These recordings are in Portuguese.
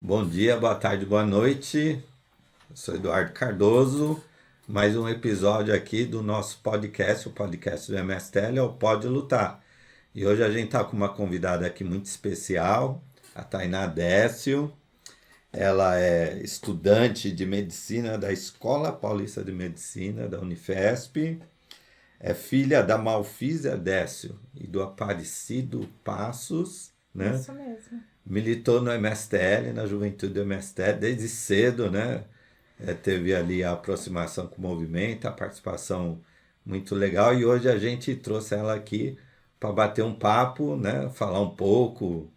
Bom dia, boa tarde, boa noite. Eu sou Eduardo Cardoso. Mais um episódio aqui do nosso podcast, o podcast do MSTL, é o Pode Lutar. E hoje a gente está com uma convidada aqui muito especial, a Tainá Décio. Ela é estudante de medicina da Escola Paulista de Medicina, da Unifesp. É filha da Malfísia Décio e do Aparecido Passos, né? Isso mesmo. Militou no MSTL, na juventude do MSTL, desde cedo, né? Teve ali a aproximação com o movimento, a participação muito legal. E hoje a gente trouxe ela aqui para bater um papo, né? Falar um pouco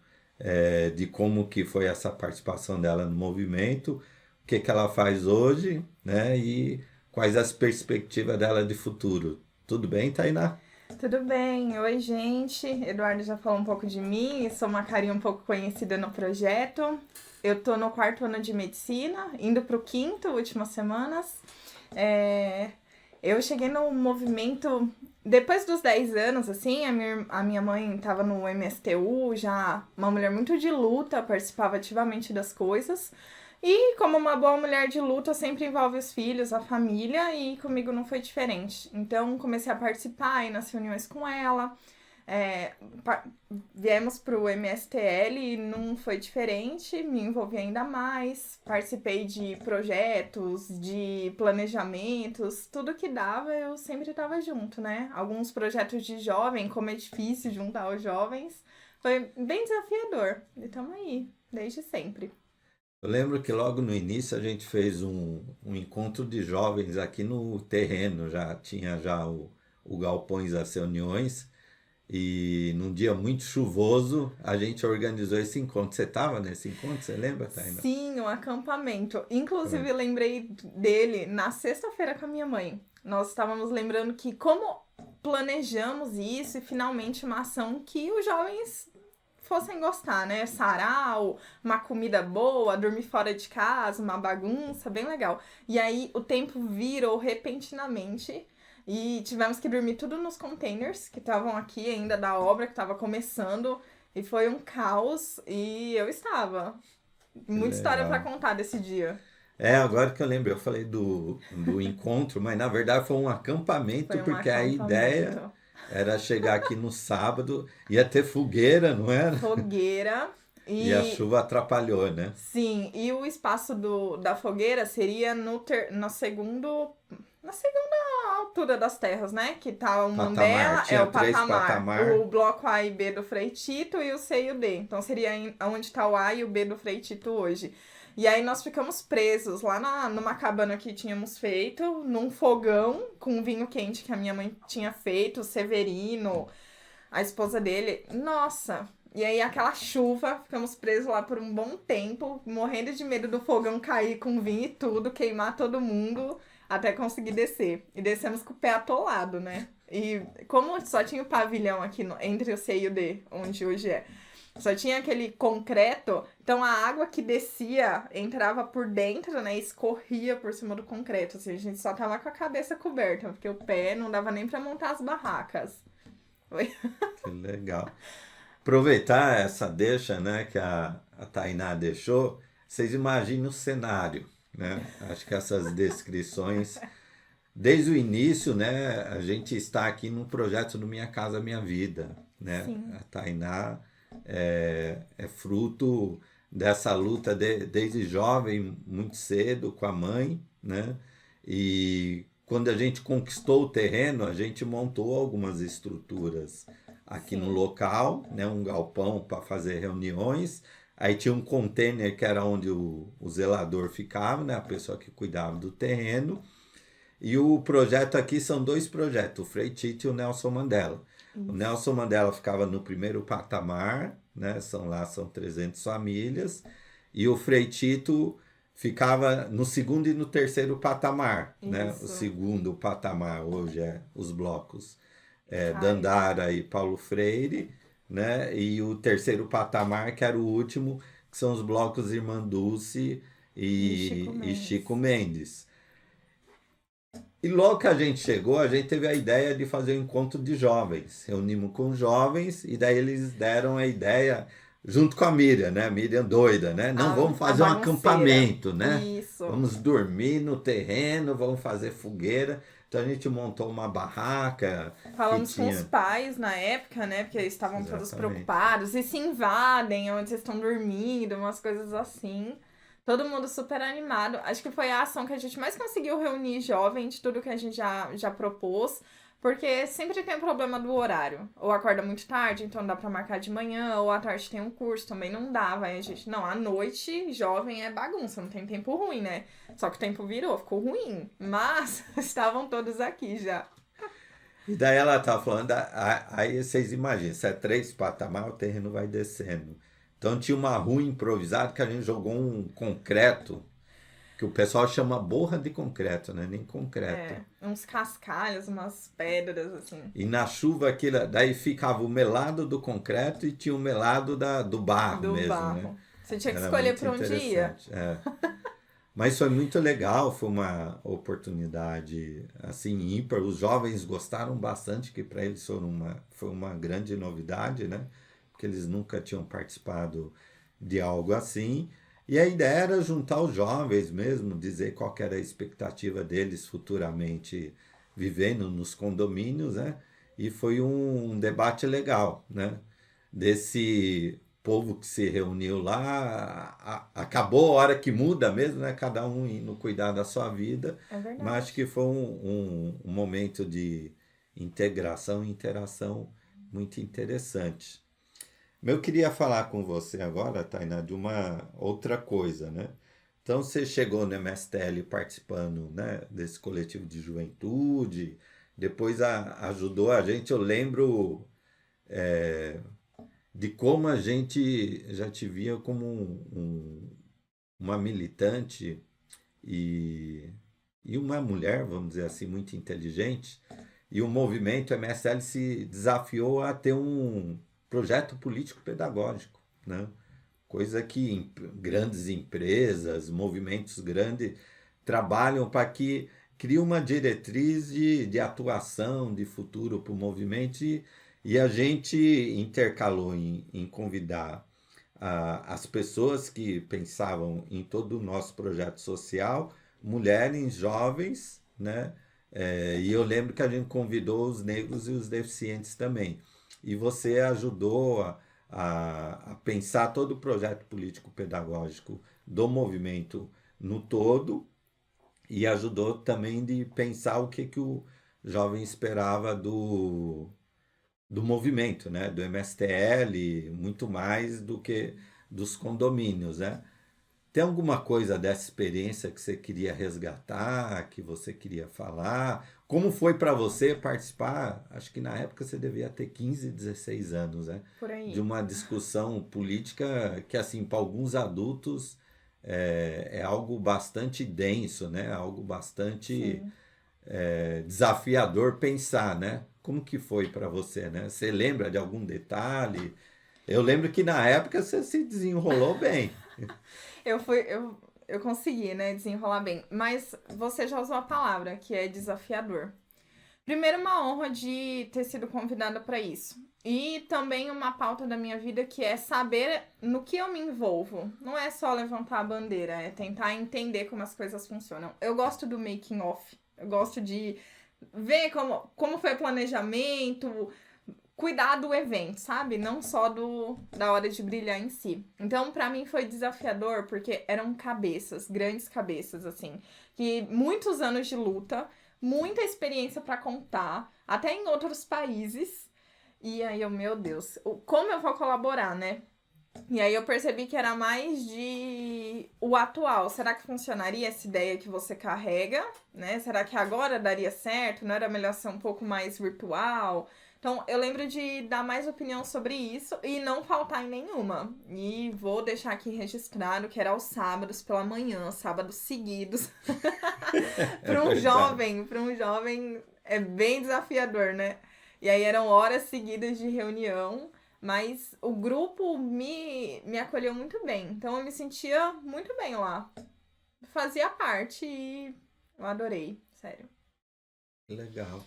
de como que foi essa participação dela no movimento, o que que ela faz hoje, né? E quais as perspectivas dela de futuro. Tudo bem, Tainá? Tudo bem? Oi, gente. Eduardo já falou um pouco de mim, sou uma carinha um pouco conhecida no projeto. Eu tô no 4º ano de medicina, indo pro 5º, últimas semanas. Eu cheguei no movimento depois dos 10 anos, assim, a minha mãe tava no MSTU, já uma mulher muito de luta, participava ativamente das coisas. E como uma boa mulher de luta, sempre envolve os filhos, a família, e comigo não foi diferente. Então comecei a participar, ir nas reuniões com ela. É, pa- Viemos pro MSTL e não foi diferente, me envolvi ainda mais, participei de projetos, de planejamentos, tudo que dava eu sempre estava junto, né? Alguns projetos de jovem, como é difícil juntar os jovens, foi bem desafiador. E estamos aí, desde sempre. Eu lembro que logo no início a gente fez um encontro de jovens aqui no terreno, já tinha já o Galpões das Reuniões, e num dia muito chuvoso a gente organizou esse encontro. Você estava nesse encontro, você lembra, Taina? Sim, um acampamento. Inclusive, lembrei dele na sexta-feira com a minha mãe. Nós estávamos lembrando que como planejamos isso e finalmente uma ação que os jovens fossem gostar, né? Sarau, uma comida boa, dormir fora de casa, uma bagunça, bem legal. E aí o tempo virou repentinamente e tivemos que dormir tudo nos containers que estavam aqui ainda da obra que estava começando. E foi um caos e eu estava. Que Muita história pra legal. contar desse dia. Agora que eu lembro, eu falei do encontro, mas na verdade foi um acampamento, Foi um porque a ideia acampamento. era chegar aqui no sábado, ia ter fogueira, não era? Fogueira E a e chuva atrapalhou, né? sim, e o espaço da fogueira seria no segundo, na segunda altura das terras, né? Que tá o Patamar, Mandela, é tinha o três patamar, patamar. o bloco A e B do Frei Tito e o C e o D. Então seria onde tá o A e o B do Frei Tito hoje. E aí nós ficamos presos lá numa cabana que tínhamos feito, num fogão com vinho quente que a minha mãe tinha feito, o Severino, a esposa dele. Nossa! E aí aquela chuva, ficamos presos lá por um bom tempo, morrendo de medo do fogão cair com vinho e tudo, queimar todo mundo, até conseguir descer. E descemos com o pé atolado, né? E como só tinha o pavilhão aqui entre o C e o D, onde hoje é, só tinha aquele concreto, então a água que descia entrava por dentro, né? E escorria por cima do concreto. Assim, a gente só tava com a cabeça coberta, porque o pé não dava nem pra montar as barracas. Foi. Que legal. Aproveitar essa deixa, né, que a Tainá deixou, vocês imaginem o cenário, né? Acho que essas descrições, desde o início, né, a gente está aqui no projeto do Minha Casa Minha Vida, né? Sim. A Tainá é fruto dessa luta desde jovem, muito cedo, com a mãe, né? E quando a gente conquistou o terreno, a gente montou algumas estruturas aqui no Sim. local, né, um galpão para fazer reuniões. Aí tinha um container que era onde o zelador ficava, né, a pessoa que cuidava do terreno. E o projeto aqui são dois projetos, o Frei Tito e o Nelson Mandela. O Isso. Nelson Mandela ficava no primeiro patamar, né, são 300 famílias, e o Frei Tito ficava no segundo e no terceiro patamar, né? O Isso. segundo patamar hoje é os blocos Ai. Dandara e Paulo Freire, né? E o terceiro patamar, que era o último, que são os blocos Irmã Dulce E Chico e Mendes. Chico Mendes. E logo que a gente chegou, a gente teve a ideia de fazer um encontro de jovens. Reunimos com jovens e daí eles deram a ideia junto com a Miriam, né? A Miriam doida, né? Não, vamos A fazer um bagunceira. acampamento, né? Isso. Vamos dormir no terreno, vamos fazer fogueira. Então a gente montou uma barraca que Falamos com os tinha. pais na época, né? Porque eles estavam todos Exatamente. preocupados. E se invadem onde vocês estão dormindo, umas coisas assim. Todo mundo super animado. Acho que foi a ação que a gente mais conseguiu reunir jovem de tudo que a gente já propôs. Porque sempre tem o problema do horário. Ou acorda muito tarde, então dá pra marcar de manhã, ou à tarde tem um curso, também não dava. Aí a gente, não, à noite, jovem é bagunça, não tem tempo ruim, né? Só que o tempo virou, ficou ruim. Mas estavam todos aqui já. E daí ela estava falando, aí vocês imaginam, se é 3 patamares, o terreno vai descendo. Então tinha uma rua improvisada que a gente jogou um concreto, que o pessoal chama borra de concreto, né? Nem concreto. É, uns cascalhos, umas pedras, assim, E na chuva aquilo, daí ficava o melado do concreto e tinha o melado do barro do mesmo, né? barro. Você tinha que Era escolher muito pra onde ia. interessante. Mas foi muito legal, foi uma oportunidade assim ímpar. Os jovens gostaram bastante, que para eles foi uma grande novidade, né? Porque eles nunca tinham participado de algo assim. E a ideia era juntar os jovens mesmo, dizer qual que era a expectativa deles futuramente vivendo nos condomínios, né? E foi um debate legal, né? Desse povo que se reuniu lá, acabou a hora que muda mesmo, né? Cada um indo cuidar da sua vida, É mas acho verdade. que foi um momento de integração e interação muito interessante. Eu queria falar com você agora, Tainá, de uma outra coisa, né? Então, você chegou no MSTL participando, né, desse coletivo de juventude, depois ajudou a gente, eu lembro de como a gente já te via como uma militante e, e uma mulher, vamos dizer assim, muito inteligente. E o movimento MSL se desafiou a ter um projeto político pedagógico, né? Coisa que grandes empresas, movimentos grandes trabalham para que crie uma diretriz de atuação, de futuro para o movimento e a gente intercalou em convidar as pessoas que pensavam em todo o nosso projeto social, mulheres, jovens, né? E eu lembro que a gente convidou os negros e os deficientes também. E você ajudou a pensar todo o projeto político-pedagógico do movimento no todo e ajudou também de pensar o que o jovem esperava do movimento, né? Do MSTL, muito mais do que dos condomínios, né? Tem alguma coisa dessa experiência que você queria resgatar, que você queria falar? Como foi para você participar? Acho que na época você devia ter 15, 16 anos, né? Por De aí. uma discussão política que, assim, para alguns adultos é algo bastante denso, né? Algo bastante Sim. desafiador pensar, né? Como que foi para você, né? Você lembra de algum detalhe? Eu lembro que na época você se desenrolou bem. Eu consegui, né, desenrolar bem. Mas você já usou a palavra, que é desafiador. Primeiro, uma honra de ter sido convidada para isso. E também uma pauta da minha vida que é saber no que eu me envolvo. Não é só levantar a bandeira, é tentar entender como as coisas funcionam. Eu gosto do making off. Eu gosto de ver como foi o planejamento, cuidar do evento, sabe? Não só da hora de brilhar em si. Então, pra mim foi desafiador porque eram cabeças, grandes cabeças assim, que muitos anos de luta, muita experiência pra contar, até em outros países. E aí, meu Deus, como eu vou colaborar, né? E aí eu percebi que era mais de o atual. Será que funcionaria essa ideia que você carrega, né? Será que agora daria certo? Não era melhor ser um pouco mais virtual? Então, eu lembro de dar mais opinião sobre isso e não faltar em nenhuma. E vou deixar aqui registrado que era aos sábados pela manhã, sábados seguidos. É verdade. Para um jovem é bem desafiador, né? E aí eram horas seguidas de reunião, mas o grupo me acolheu muito bem. Então eu me sentia muito bem lá. Fazia parte e eu adorei, sério. Legal.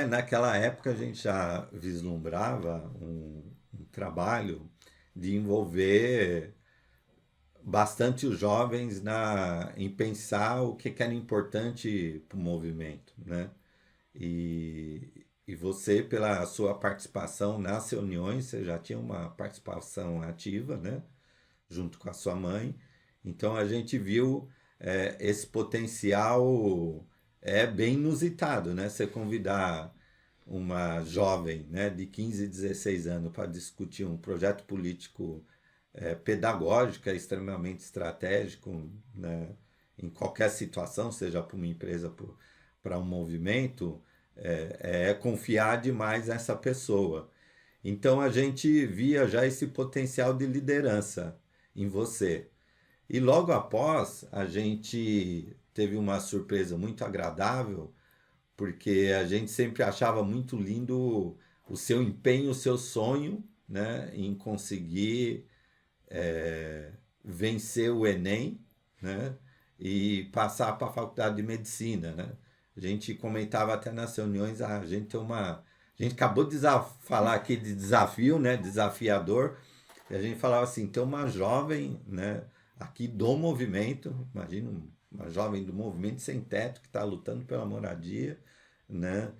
Naquela época a gente já vislumbrava um trabalho de envolver bastante os jovens em pensar o que era importante para o movimento, né? E você, pela sua participação nas reuniões, você já tinha uma participação ativa, né? Junto com a sua mãe. Então a gente viu esse potencial bem inusitado, né? Você convidar uma jovem, né, de 15, 16 anos para discutir um projeto político pedagógico, extremamente estratégico, né, em qualquer situação, seja para uma empresa, para um movimento, confiar demais nessa pessoa. Então a gente via já esse potencial de liderança em você. E logo após, a gente teve uma surpresa muito agradável, porque a gente sempre achava muito lindo o seu empenho, o seu sonho, né, em conseguir vencer o Enem, né, e passar para a faculdade de medicina, né? A gente comentava até nas reuniões, a gente tem uma. A gente acabou de falar aqui de desafio, né? Desafiador. E a gente falava assim, tem uma jovem, né, aqui do movimento, imagina uma jovem do movimento sem teto que está lutando pela moradia, né,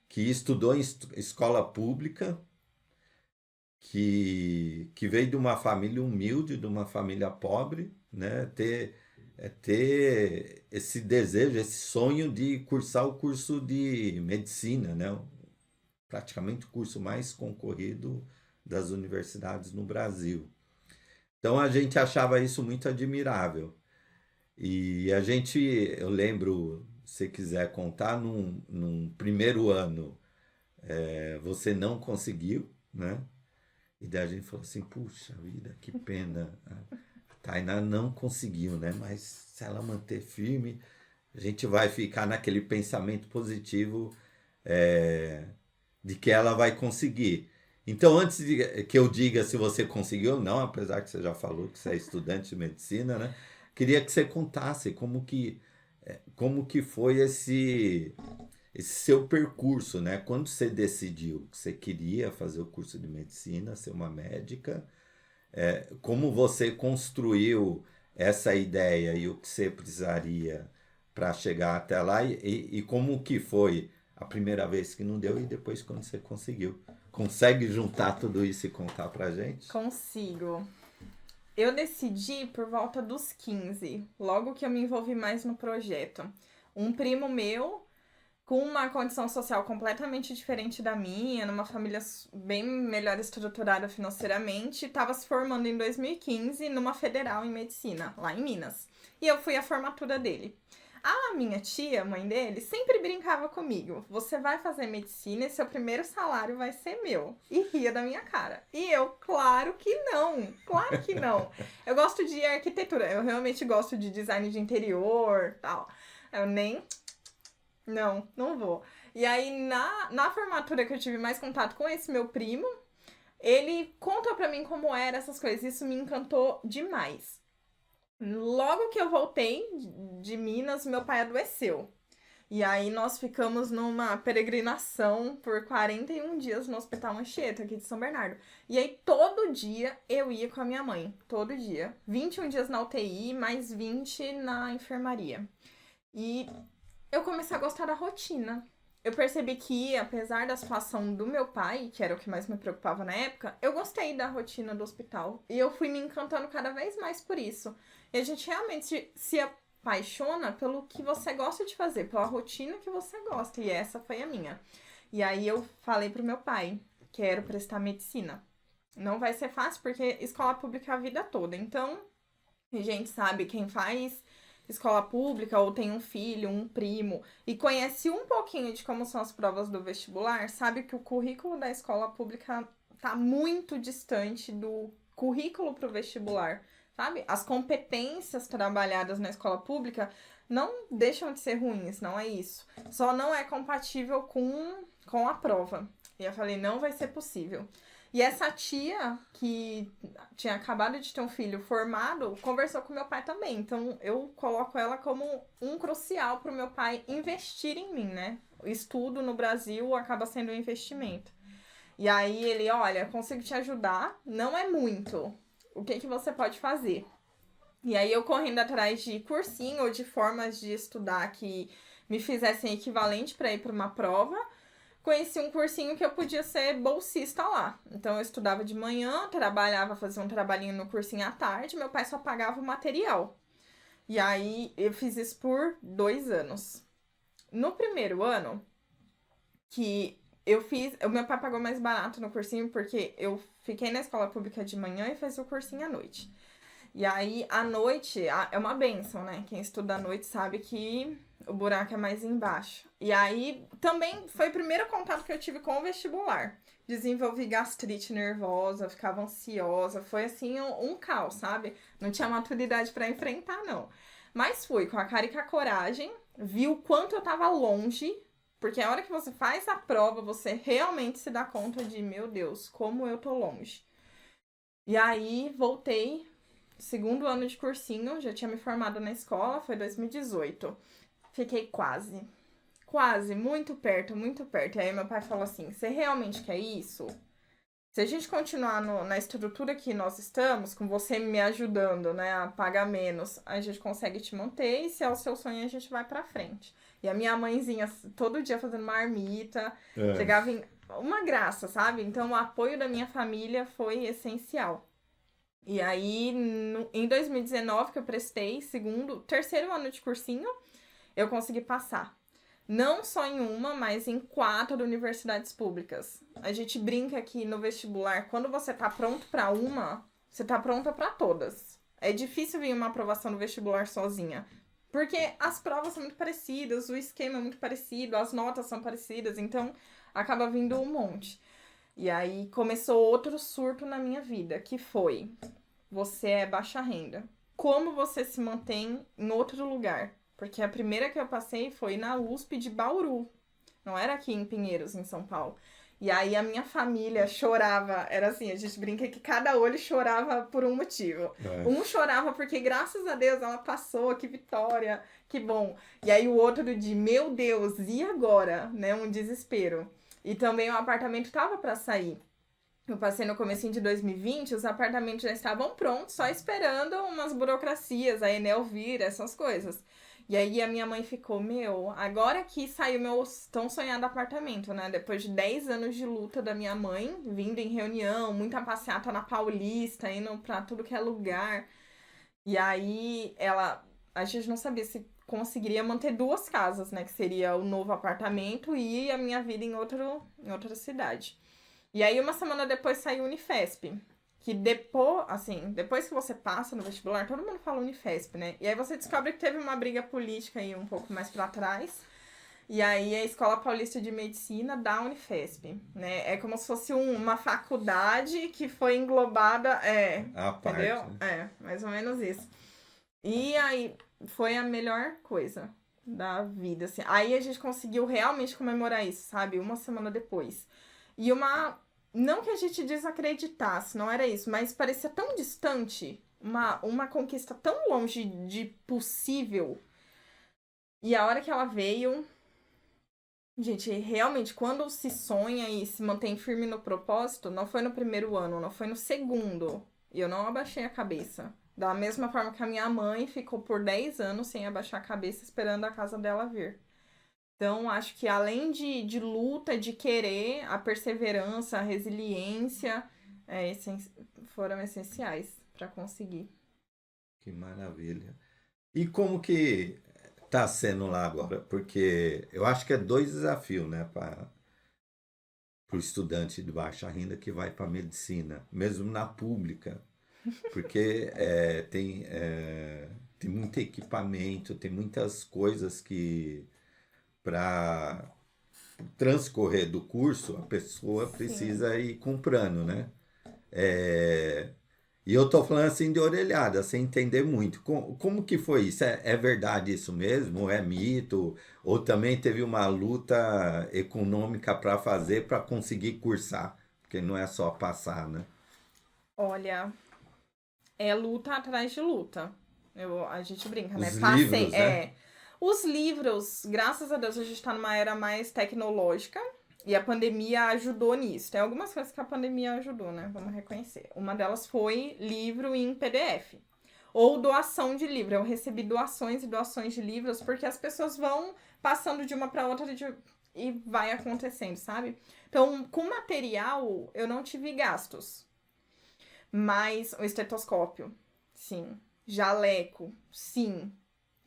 que estudou em escola pública, que veio de uma família humilde, de uma família pobre, né, ter esse desejo, esse sonho de cursar o curso de medicina, né, praticamente o curso mais concorrido das universidades no Brasil. Então a gente achava isso muito admirável. E a gente, eu lembro, se quiser contar, num primeiro ano você não conseguiu, né? E daí a gente falou assim, puxa vida, que pena. A Tainá não conseguiu, né? Mas se ela manter firme, a gente vai ficar naquele pensamento positivo de que ela vai conseguir. Então, antes de que eu diga se você conseguiu ou não, apesar que você já falou que você é estudante de medicina, né? Queria que você contasse como que foi esse seu percurso, né? Quando você decidiu que você queria fazer o curso de medicina, ser uma médica, como você construiu essa ideia e o que você precisaria para chegar até lá e como que foi a primeira vez que não deu e depois quando você conseguiu. Consegue juntar tudo isso e contar pra gente? Consigo. Eu decidi por volta dos 15, logo que eu me envolvi mais no projeto. Um primo meu, com uma condição social completamente diferente da minha, numa família bem melhor estruturada financeiramente, estava se formando em 2015 numa federal em medicina, lá em Minas. E eu fui à formatura dele. A minha tia, mãe dele, sempre brincava comigo. Você vai fazer medicina e seu primeiro salário vai ser meu. E ria da minha cara. E eu, claro que não. Claro que não. Eu gosto de arquitetura. Eu realmente gosto de design de interior, tal. Eu nem... Não vou. E aí, na formatura que eu tive mais contato com esse meu primo, ele contou pra mim como eram essas coisas. Isso me encantou demais. Logo que eu voltei de Minas, meu pai adoeceu. E aí nós ficamos numa peregrinação por 41 dias no Hospital Anchieta, aqui de São Bernardo. E aí todo dia eu ia com a minha mãe, todo dia. 21 dias na UTI, mais 20 na enfermaria. E eu comecei a gostar da rotina. Eu percebi que, apesar da situação do meu pai, que era o que mais me preocupava na época, eu gostei da rotina do hospital. E eu fui me encantando cada vez mais por isso. E a gente realmente se apaixona pelo que você gosta de fazer, pela rotina que você gosta. E essa foi a minha. E aí eu falei pro meu pai, quero prestar medicina. Não vai ser fácil, porque escola pública é a vida toda. Então, a gente sabe quem faz escola pública ou tem um filho, um primo e conhece um pouquinho de como são as provas do vestibular, sabe que o currículo da escola pública tá muito distante do currículo pro vestibular, sabe? As competências trabalhadas na escola pública não deixam de ser ruins, não é isso. Só não é compatível com a prova. E eu falei, não vai ser possível. E essa tia, que tinha acabado de ter um filho formado, conversou com meu pai também. Então, eu coloco ela como um crucial para o meu pai investir em mim, né? O estudo no Brasil acaba sendo um investimento. E aí ele, olha, consigo te ajudar, não é muito. O que que você pode fazer? E aí eu correndo atrás de cursinho ou de formas de estudar que me fizessem equivalente para ir para uma prova, conheci um cursinho que eu podia ser bolsista lá. Então eu estudava de manhã, trabalhava, fazia um trabalhinho no cursinho à tarde, meu pai só pagava o material. E aí eu fiz isso por 2 anos. No primeiro ano, que eu fiz. O meu pai pagou mais barato no cursinho porque eu fiquei na escola pública de manhã e fiz o cursinho à noite. E aí, à noite, é uma bênção, né? Quem estuda à noite sabe que o buraco é mais embaixo. E aí, também foi o primeiro contato que eu tive com o vestibular. Desenvolvi gastrite nervosa, ficava ansiosa. Foi, assim, um caos, sabe? Não tinha maturidade para enfrentar, não. Mas fui com a cara e com a coragem. Vi o quanto eu tava longe. Porque a hora que você faz a prova, você realmente se dá conta de, meu Deus, como eu tô longe. E aí, voltei. Segundo ano de cursinho, já tinha me formado na escola, foi 2018. Fiquei quase, muito perto, muito perto. E aí meu pai falou assim, você realmente quer isso? Se a gente continuar na estrutura que nós estamos, com você me ajudando, né, a pagar menos, a gente consegue te manter e se é o seu sonho, a gente vai pra frente. E a minha mãezinha, todo dia fazendo marmita, chegava em uma graça, sabe? Então o apoio da minha família foi essencial. E aí, em 2019, que eu prestei terceiro ano de cursinho, eu consegui passar. Não só em uma, mas em 4 universidades públicas. A gente brinca que no vestibular, quando você tá pronto pra uma, você tá pronta pra todas. É difícil vir uma aprovação no vestibular sozinha. Porque as provas são muito parecidas, o esquema é muito parecido, as notas são parecidas, então acaba vindo um monte. E aí começou outro surto na minha vida, que foi: você é baixa renda. Como você se mantém em outro lugar? Porque a primeira que eu passei foi na USP de Bauru. Não era aqui em Pinheiros, em São Paulo. E aí a minha família chorava. Era assim, a gente brinca que cada olho chorava por um motivo. Um chorava porque, graças a Deus, ela passou, que vitória, que bom. E aí o outro de, meu Deus, e agora? Né? Um desespero. E também o apartamento tava para sair. Eu passei no comecinho de 2020, os apartamentos já estavam prontos, só esperando umas burocracias, a Enel vir, essas coisas. E aí a minha mãe ficou, agora que saiu meu tão sonhado apartamento, né? Depois de 10 anos de luta da minha mãe, vindo em reunião, muita passeata na Paulista, indo pra tudo que é lugar. E aí a gente não sabia se conseguiria manter 2 casas, né? Que seria o novo apartamento e a minha vida em outra cidade. E aí, uma semana depois, saiu o Unifesp. Que depois que você passa no vestibular, todo mundo fala Unifesp, né? E aí você descobre que teve uma briga política aí um pouco mais pra trás. E aí, a Escola Paulista de Medicina da Unifesp, né? É como se fosse uma faculdade que foi englobada, entendeu? Parte. Mais ou menos isso. E aí, foi a melhor coisa da vida, assim. Aí a gente conseguiu realmente comemorar isso, sabe? Uma semana depois. E não que a gente desacreditasse, não era isso, mas parecia tão distante, uma conquista tão longe de possível. E a hora que ela veio, gente, realmente, quando se sonha e se mantém firme no propósito, não foi no primeiro ano, não foi no segundo. E eu não abaixei a cabeça. Da mesma forma que a minha mãe ficou por 10 anos sem abaixar a cabeça, esperando a casa dela vir. Então, acho que além de luta, de querer, a perseverança, a resiliência foram essenciais para conseguir. Que maravilha. E como que tá sendo lá agora? Porque eu acho que é 2 desafios, né, para o estudante de baixa renda que vai para medicina, mesmo na pública, porque tem muito equipamento, tem muitas coisas que para transcorrer do curso, a pessoa Sim. precisa ir comprando, né? E eu tô falando assim de orelhada, sem entender muito. Como que foi isso? É verdade isso mesmo? É mito? Ou também teve uma luta econômica para fazer para conseguir cursar? Porque não é só passar, né? Olha, é luta atrás de luta. A gente brinca, né? Os livros, né? Os livros, graças a Deus, a gente tá numa era mais tecnológica. E a pandemia ajudou nisso. Tem algumas coisas que a pandemia ajudou, né? Vamos reconhecer. Uma delas foi livro em PDF. Ou doação de livro. Eu recebi doações e doações de livros porque as pessoas vão passando de uma para outra e vai acontecendo, sabe? Então, com material, eu não tive gastos. Mas o estetoscópio, sim. Jaleco, sim.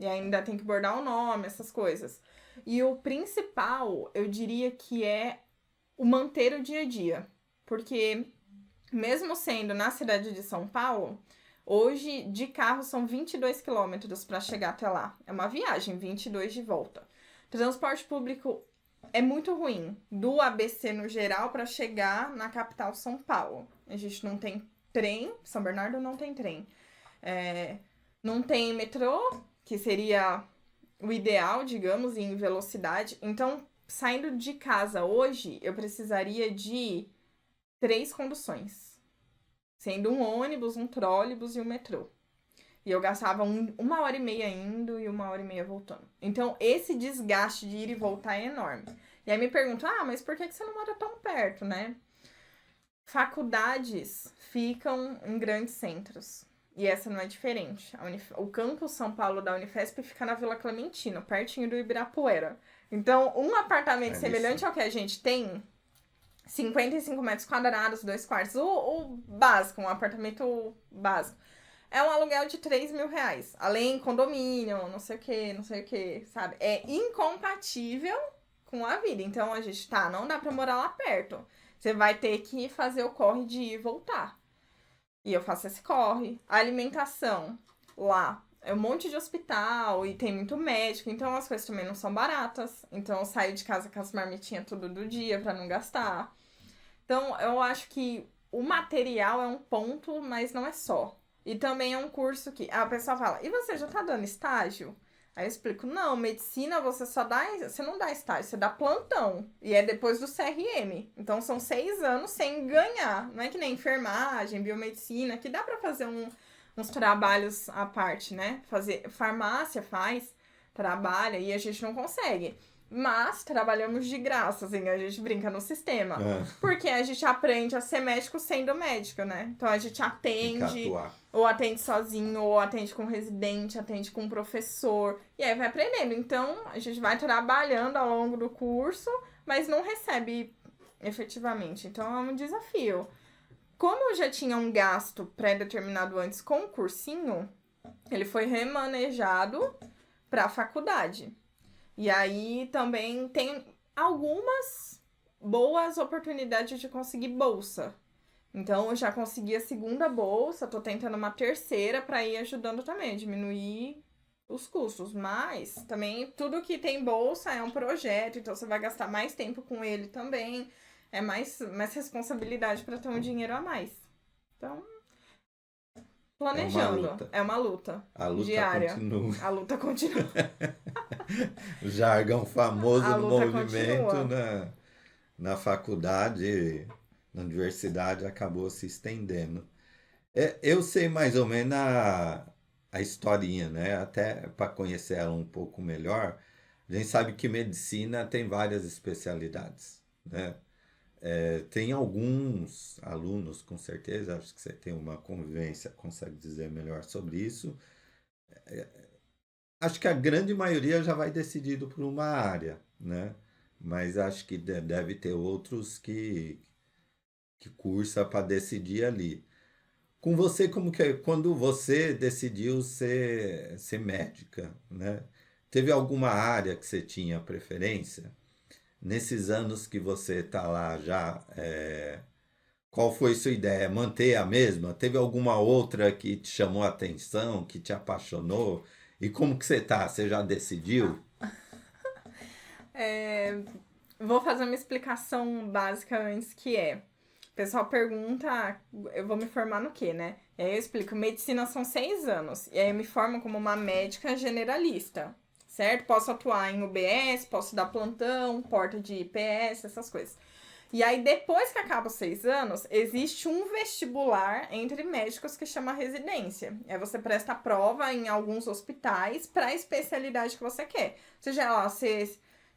E ainda tem que bordar o nome, essas coisas. E o principal, eu diria que é o manter o dia a dia. Porque, mesmo sendo na cidade de São Paulo, hoje de carro são 22 quilômetros para chegar até lá. É uma viagem, 22 de volta. Transporte público é muito ruim. Do ABC no geral para chegar na capital São Paulo. A gente não tem trem, São Bernardo não tem trem. Não tem metrô, que seria o ideal, digamos, em velocidade. Então, saindo de casa hoje, eu precisaria de 3 conduções. Sendo um ônibus, um trólebus e um metrô. E eu gastava 1h30 indo e 1h30 voltando. Então, esse desgaste de ir e voltar é enorme. E aí me perguntam, mas por que você não mora tão perto, né? Faculdades ficam em grandes centros. E essa não é diferente. O campus São Paulo da Unifesp fica na Vila Clementino, pertinho do Ibirapuera. Então, um apartamento semelhante ao que a gente tem, 55 metros quadrados, 2 quartos, o básico, um apartamento básico, é um aluguel de R$3.000. Além condomínio, não sei o que, sabe? É incompatível com a vida. Então, a gente não dá pra morar lá perto. Você vai ter que fazer o corre de ir e voltar. E eu faço esse corre. A alimentação lá é um monte de hospital e tem muito médico, então as coisas também não são baratas. Então eu saio de casa com as marmitinhas tudo do dia pra não gastar. Então eu acho que o material é um ponto, mas não é só. E também é um curso que a pessoa fala, e você já tá dando estágio? Aí eu explico, não, medicina você não dá estágio, você dá plantão. E é depois do CRM. Então são 6 anos sem ganhar. Não é que nem enfermagem, biomedicina, que dá pra fazer uns trabalhos à parte, né? Farmácia trabalha e a gente não consegue. Mas trabalhamos de graça, assim, a gente brinca no sistema. Porque a gente aprende a ser médico sendo médico, né? Então a gente atende, ou atende sozinho, ou atende com residente, atende com professor. E aí vai aprendendo. Então a gente vai trabalhando ao longo do curso, mas não recebe efetivamente. Então é um desafio. Como eu já tinha um gasto pré-determinado antes com o cursinho, ele foi remanejado para a faculdade. E aí também tem algumas boas oportunidades de conseguir bolsa. Então eu já consegui a 2ª bolsa, tô tentando uma 3ª para ir ajudando também a diminuir os custos. Mas também tudo que tem bolsa é um projeto, então você vai gastar mais tempo com ele também. É mais responsabilidade para ter um dinheiro a mais. Então, planejando. É uma luta. A luta diária. Continua. A luta continua. O jargão famoso do movimento na faculdade, na universidade, acabou se estendendo. Eu sei mais ou menos a historinha, né? Até para conhecer ela um pouco melhor, a gente sabe que medicina tem várias especialidades, né? Tem alguns alunos, com certeza, acho que você tem uma convivência, consegue dizer melhor sobre isso. Acho que a grande maioria já vai decidido por uma área, né? Mas acho que deve ter outros que cursa para decidir ali. Com você, como que é? Quando você decidiu ser médica, né? Teve alguma área que você tinha preferência? Nesses anos que você está lá já, qual foi sua ideia? Manter a mesma? Teve alguma outra que te chamou a atenção, que te apaixonou? E como que você tá? Você já decidiu? Vou fazer uma explicação básica antes, que o pessoal pergunta, eu vou me formar no quê, né? E aí eu explico, medicina são 6 anos. E aí eu me formo como uma médica generalista, certo? Posso atuar em UBS, posso dar plantão, porta de IPS, essas coisas. E aí, depois que acaba os 6 anos, existe um vestibular entre médicos que chama residência. Aí você presta prova em alguns hospitais para a especialidade que você quer. Seja lá,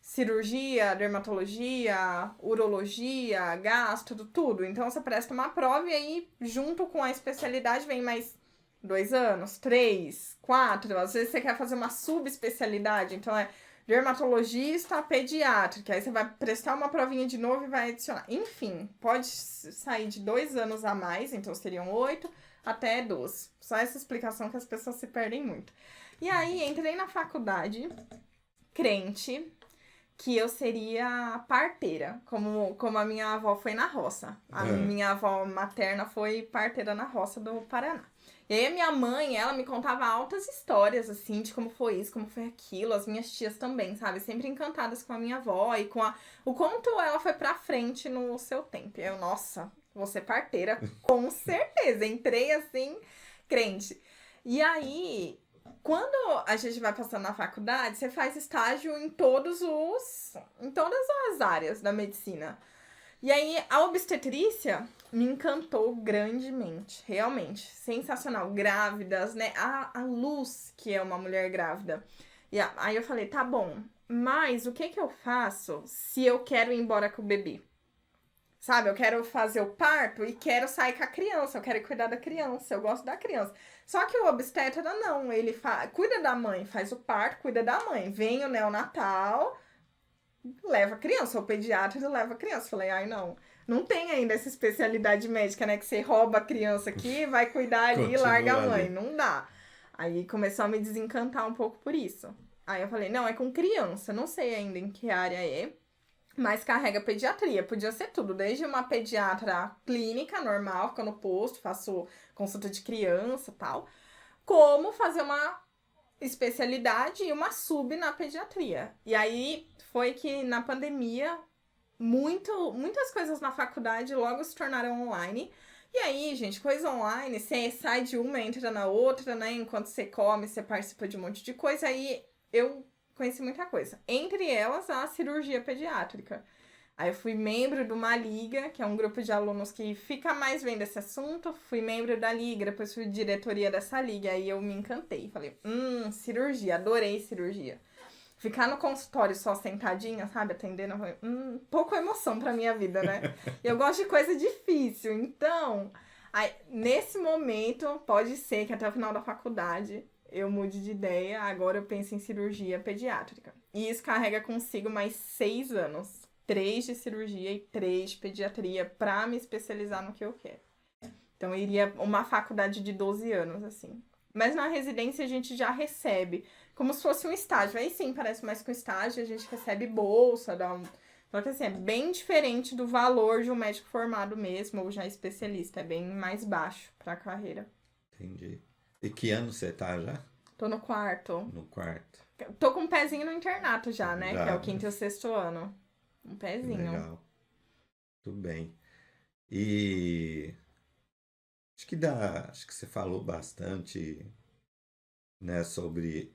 cirurgia, dermatologia, urologia, gastro, tudo. Então você presta uma prova e aí, junto com a especialidade, vem mais 2 anos, 3, 4. Às vezes você quer fazer uma subespecialidade, então é dermatologista pediátrica. Aí você vai prestar uma provinha de novo e vai adicionar. Enfim, pode sair de 2 anos a mais, então seriam 8 até 12. Só essa explicação que as pessoas se perdem muito. E aí, entrei na faculdade, crente, que eu seria parteira, como a minha avó foi na roça. A minha avó materna foi parteira na roça do Paraná. E aí a minha mãe, ela me contava altas histórias, assim, de como foi isso, como foi aquilo. As minhas tias também, sabe? Sempre encantadas com a minha avó e com o quanto ela foi pra frente no seu tempo. E eu, nossa, vou ser parteira, com certeza. Entrei, assim, crente. E aí, quando a gente vai passando na faculdade, você faz estágio em todas as áreas da medicina. E aí, a obstetrícia me encantou grandemente, realmente, sensacional. Grávidas, né? A Luz, que é uma mulher grávida. E aí eu falei, tá bom, mas o que eu faço se eu quero ir embora com o bebê? Sabe, eu quero fazer o parto e quero sair com a criança, eu quero cuidar da criança, eu gosto da criança. Só que o obstetra não, ele cuida da mãe, faz o parto, cuida da mãe. Vem o neonatal, leva a criança, o pediatra leva a criança. Falei, ai não tem ainda essa especialidade médica, né, que você rouba a criança aqui, vai cuidar ali e larga a mãe, não dá. Aí começou a me desencantar um pouco por isso. Aí eu falei, não, é com criança, não sei ainda em que área é. Mas carrega pediatria, podia ser tudo, desde uma pediatra clínica normal, fica no posto, faço consulta de criança e tal, como fazer uma especialidade e uma sub na pediatria. E aí foi que na pandemia, muitas coisas na faculdade logo se tornaram online. E aí, gente, coisa online, você sai de uma, entra na outra, né? Enquanto você come, você participa de um monte de coisa. Aí eu conheci muita coisa. Entre elas, a cirurgia pediátrica. Aí eu fui membro de uma liga, que é um grupo de alunos que fica mais vendo esse assunto. Fui membro da liga, depois fui diretoria dessa liga. Aí eu me encantei. Falei, cirurgia, adorei cirurgia. Ficar no consultório só sentadinha, sabe, atendendo, pouco emoção pra minha vida, né? Eu gosto de coisa difícil. Então, aí, nesse momento, pode ser que até o final da faculdade eu mude de ideia, agora eu penso em cirurgia pediátrica. E isso carrega consigo mais 6 anos. 3 de cirurgia e 3 de pediatria pra me especializar no que eu quero. Então, eu iria uma faculdade de 12 anos, assim. Mas na residência a gente já recebe, como se fosse um estágio. Aí sim, parece mais com estágio, a gente recebe bolsa, Só que assim, é bem diferente do valor de um médico formado mesmo, ou já especialista. É bem mais baixo pra carreira. Entendi. E que ano você tá já? Tô no 4º. No 4º. Tô com um pezinho no internato já, né? Já, que é o 5º e o 6º ano. Um pezinho. Legal. Tudo bem. E acho que você falou bastante, né, sobre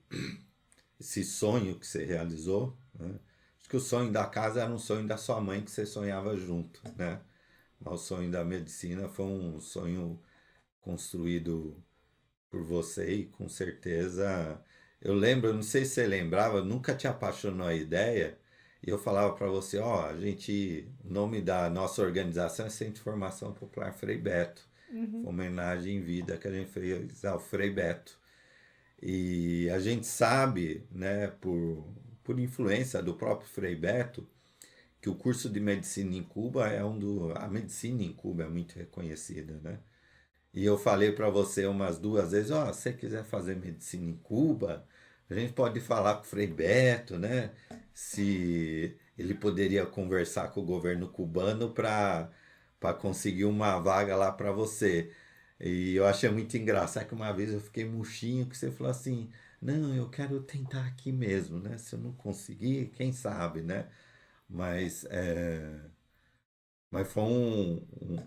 esse sonho que você realizou, né? Acho que o sonho da casa era um sonho da sua mãe que você sonhava junto, né? Mas o sonho da medicina foi um sonho construído por você e com certeza eu lembro, eu não sei se você lembrava, nunca te apaixonou a ideia e eu falava para você, ó, o nome da nossa organização é Centro de Formação Popular Frei Beto, homenagem em vida que a gente fez ao Frei Beto. E a gente sabe, né, por influência do próprio Frei Beto, que o curso de medicina em Cuba a medicina em Cuba é muito reconhecida, né? E eu falei para você umas 2 vezes, ó, se você quiser fazer medicina em Cuba, a gente pode falar com o Frei Beto, né? Se ele poderia conversar com o governo cubano para conseguir uma vaga lá para você. E eu achei muito engraçado que uma vez eu fiquei murchinho que você falou assim, não, eu quero tentar aqui mesmo, né? Se eu não conseguir, quem sabe, né? Mas foi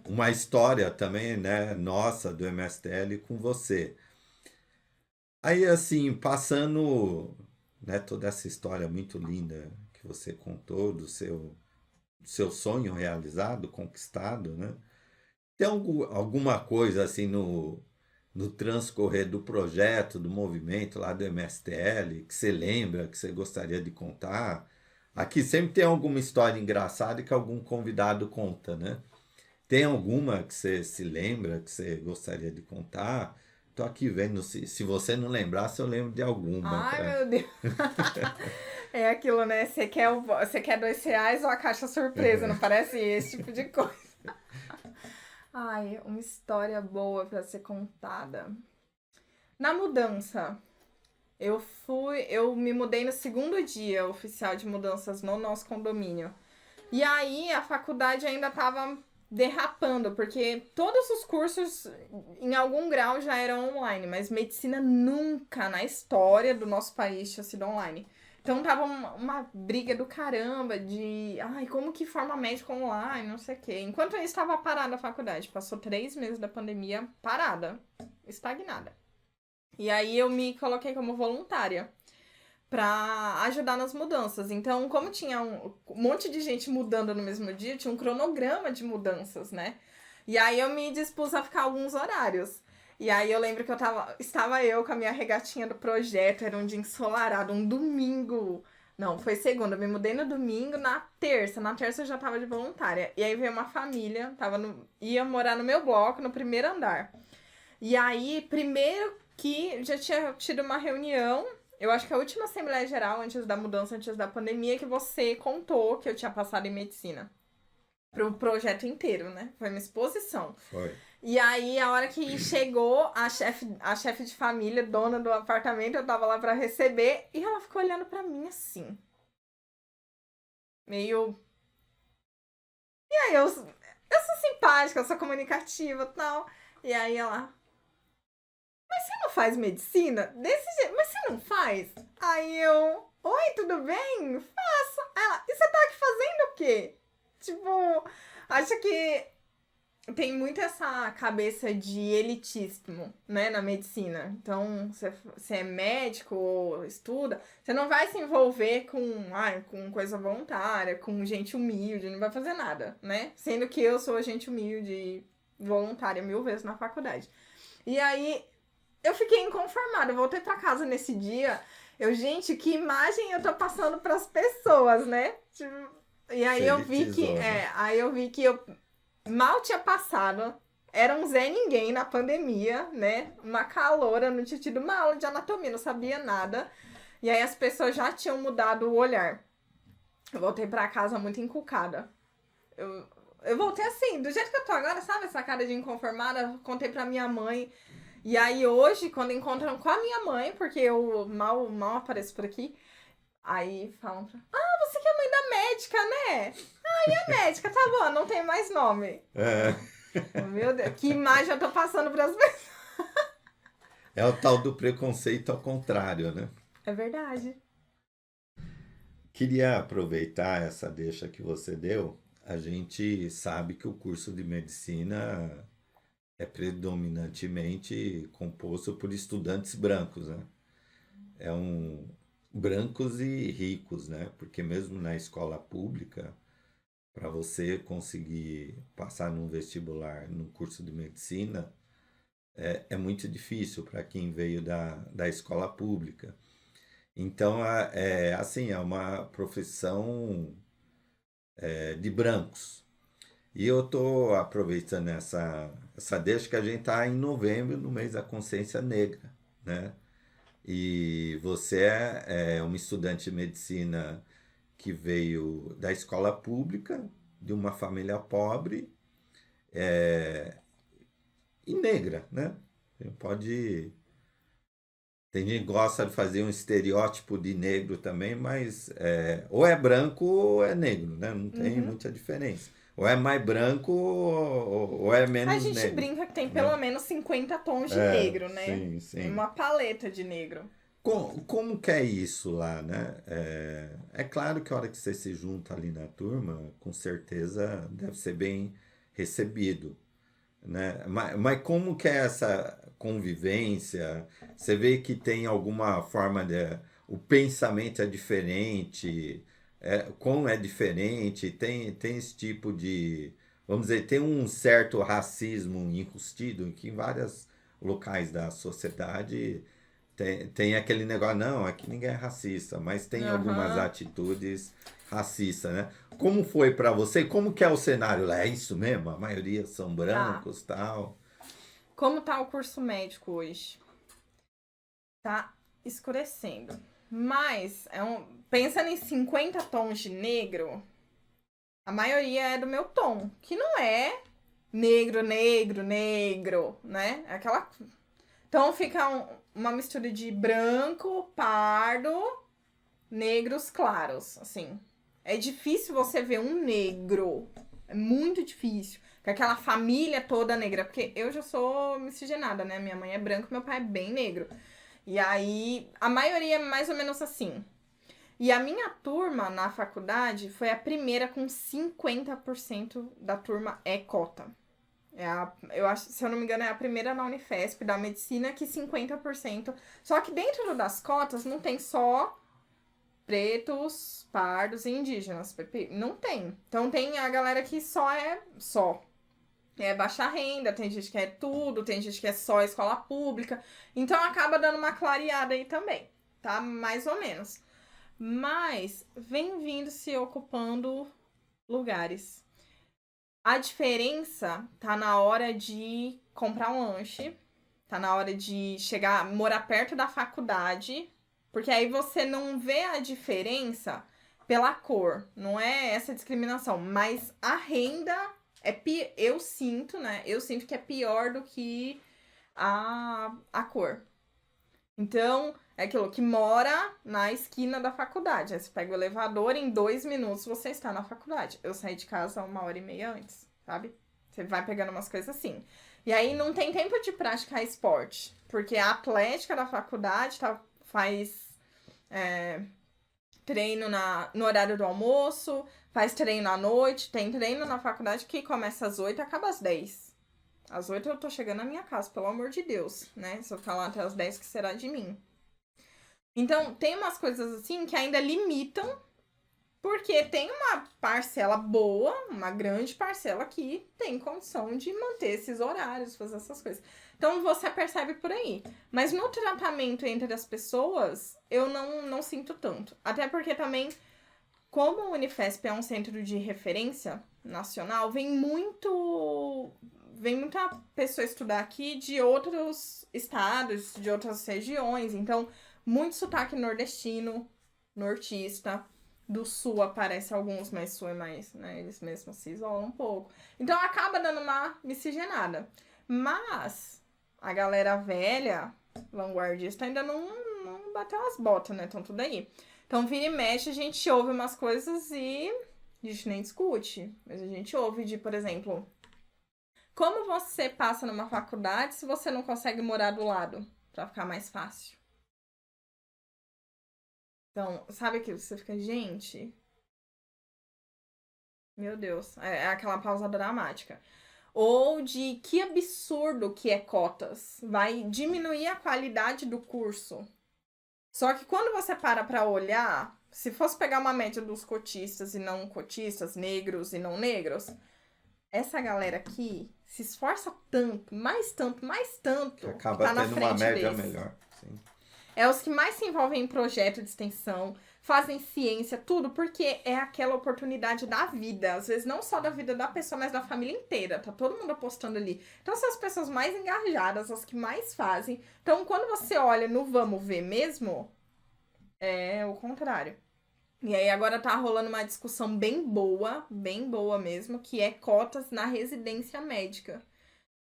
uma história também, né, nossa, do MSTL com você. Aí, assim, passando, né, toda essa história muito linda que você contou do seu sonho realizado, conquistado, né? Tem alguma coisa, assim, no transcorrer do projeto, do movimento lá do MSTL, que você lembra, que você gostaria de contar? Aqui sempre tem alguma história engraçada que algum convidado conta, né? Tem alguma que você se lembra, que você gostaria de contar? Tô aqui vendo, se você não lembrar, se eu lembro de alguma. Ai, Pra... meu Deus. É aquilo, né? Você quer R$ 2 ou a caixa surpresa, não parece esse tipo de coisa. Ai, uma história boa pra ser contada. Na mudança, eu me mudei no segundo dia oficial de mudanças no nosso condomínio. E aí a faculdade ainda tava derrapando, porque todos os cursos em algum grau já eram online, mas medicina nunca na história do nosso país tinha sido online. Então tava uma briga do caramba de, ai, como que forma médico online, não sei o quê. Enquanto eu estava parada a faculdade, passou 3 meses da pandemia parada, estagnada. E aí eu me coloquei como voluntária pra ajudar nas mudanças. Então, como tinha um monte de gente mudando no mesmo dia, tinha um cronograma de mudanças, né? E aí eu me dispus a ficar alguns horários. E aí eu lembro que estava eu com a minha regatinha do projeto, era um dia ensolarado, um domingo. Não, foi segunda, eu me mudei no domingo, na terça eu já tava de voluntária. E aí veio uma família, ia morar no meu bloco, no primeiro andar. E aí, primeiro que já tinha tido uma reunião, eu acho que a última Assembleia Geral, antes da mudança, antes da pandemia, que você contou que eu tinha passado em medicina. Pro projeto inteiro, né? Foi uma exposição. Foi. E aí, a hora que chegou a chefe de família, dona do apartamento, eu tava lá pra receber, e ela ficou olhando pra mim assim. Meio. E aí, eu sou simpática, eu sou comunicativa e tal. E aí ela. Mas você não faz medicina? Desse jeito. Mas você não faz? Aí eu. Oi, tudo bem? Faço. Ela. E você tá aqui fazendo o quê? Tipo, acho que tem muito essa cabeça de elitismo, né, na medicina. Então, você é médico ou estuda, você não vai se envolver com coisa voluntária, com gente humilde, não vai fazer nada, né? Sendo que eu sou gente humilde e voluntária 1000 vezes na faculdade. E aí, eu fiquei inconformada. Eu voltei pra casa nesse dia. Gente, que imagem eu tô passando pras pessoas, né? Tipo, e aí Você eu vi que, elitizou, né? eu mal tinha passado. Era um Zé Ninguém na pandemia, né? Uma caloura, não tinha tido uma aula de anatomia, não sabia nada. E aí as pessoas já tinham mudado o olhar. Eu voltei pra casa muito encucada. Eu voltei assim, do jeito que eu tô agora, sabe? Essa cara de inconformada. Contei pra minha mãe. E aí hoje, quando encontram com a minha mãe, porque eu mal apareço por aqui, aí falam pra... Ah, você que é a mãe da médica, né? Ah, e a médica? Tá bom, não tem mais nome. É, Meu Deus, que imagem eu tô passando pras pessoas. é o tal do preconceito ao contrário, né? É verdade. Queria aproveitar essa deixa que você deu. A gente sabe que o curso de medicina é predominantemente composto por estudantes brancos, né? É um brancos e ricos, né? Porque mesmo na escola pública, para você conseguir passar num vestibular, num curso de medicina, é muito difícil para quem veio da escola pública. Então, assim, é uma profissão de brancos. E eu estou aproveitando essa deixa que a gente está em novembro, no mês da consciência negra, né? E você é uma estudante de medicina que veio da escola pública, de uma família pobre e negra, né? Pode. Tem gente que gosta de fazer um estereótipo de negro também, mas ou é branco ou é negro, né? Não tem Uhum. muita diferença. Ou é mais branco ou é A menos gente negro, brinca que tem pelo né? menos 50 tons de negro, né? Sim, É sim. uma paleta de negro. Como que é isso lá, né? É claro que a hora que você se junta ali na turma, com certeza deve ser bem recebido, né? Mas como que é essa convivência? Você vê que tem alguma forma de... O pensamento é diferente, como é diferente, tem esse tipo de... Vamos dizer, tem um certo racismo enrustido que em vários locais da sociedade tem aquele negócio, não, aqui ninguém é racista, mas tem algumas Aham. atitudes racista, né? Como foi para você? Como que é o cenário lá? É isso mesmo? A maioria são brancos, tal? Como tá o curso médico hoje? Tá escurecendo. Mas, pensando em 50 tons de negro, a maioria é do meu tom, que não é negro, negro, negro, né? É aquela... Então fica uma mistura de branco, pardo, negros claros, assim. É difícil você ver um negro. É muito difícil. Com aquela família toda negra. Porque eu já sou miscigenada, né? Minha mãe é branca, meu pai é bem negro. E aí, a maioria é mais ou menos assim. E a minha turma na faculdade foi a primeira com 50% da turma é cota. Eu acho, se eu não me engano, é a primeira na Unifesp da medicina que 50%. Só que dentro das cotas não tem só pretos, pardos e indígenas. Não tem. Então tem a galera que só é só. É baixa renda, tem gente que é tudo, tem gente que é só escola pública. Então acaba dando uma clareada aí também, tá? Mais ou menos. Mas vem vindo se ocupando lugares. A diferença tá na hora de comprar um lanche, tá na hora de chegar, morar perto da faculdade, porque aí você não vê a diferença pela cor, não é essa discriminação, mas a renda eu sinto, né? Eu sinto que é pior do que a cor. Então, é aquilo que mora na esquina da faculdade. Aí você pega o elevador, em 2 minutos você está na faculdade. Eu saí de casa 1h30 antes, sabe? Você vai pegando umas coisas assim. E aí não tem tempo de praticar esporte, porque a atlética da faculdade faz treino no horário do almoço, faz treino à noite, tem treino na faculdade que começa às 8 e acaba às 10. Às 8 eu tô chegando na minha casa, pelo amor de Deus, né? Se eu ficar lá até às 10, que será de mim? Então, tem umas coisas assim que ainda limitam, porque tem uma parcela boa, uma grande parcela que tem condição de manter esses horários, fazer essas coisas. Então, você percebe por aí. Mas no tratamento entre as pessoas, eu não sinto tanto. Até porque também, como o Unifesp é um centro de referência nacional, vem muita pessoa estudar aqui de outros estados, de outras regiões. Então, muito sotaque nordestino, nortista. Do sul aparece alguns, mas sul é mais, né? Eles mesmos se isolam um pouco. Então, acaba dando uma miscigenada. Mas a galera velha, vanguardista, ainda não bateu as botas, né? Estão tudo aí. Então, vira e mexe, a gente ouve umas coisas e a gente nem discute. Mas a gente ouve de, por exemplo... Como você passa numa faculdade se você não consegue morar do lado? Pra ficar mais fácil. Então, sabe aquilo que você fica, gente? Meu Deus. É aquela pausa dramática. Ou de que absurdo que é cotas. Vai diminuir a qualidade do curso. Só que quando você para pra olhar, se fosse pegar uma média dos cotistas e não cotistas, negros e não negros, essa galera aqui se esforça tanto, mais tanto, mais tanto, Que acaba tá na tendo uma frente média deles. melhor. Sim. É os que mais se envolvem em projeto de extensão, fazem ciência, tudo, porque é aquela oportunidade da vida. Às vezes não só da vida da pessoa, mas da família inteira. Tá todo mundo apostando ali. Então são as pessoas mais engajadas, as que mais fazem. Então quando você olha no vamos ver mesmo, é o contrário. E aí agora tá rolando uma discussão bem boa mesmo, que é cotas na residência médica.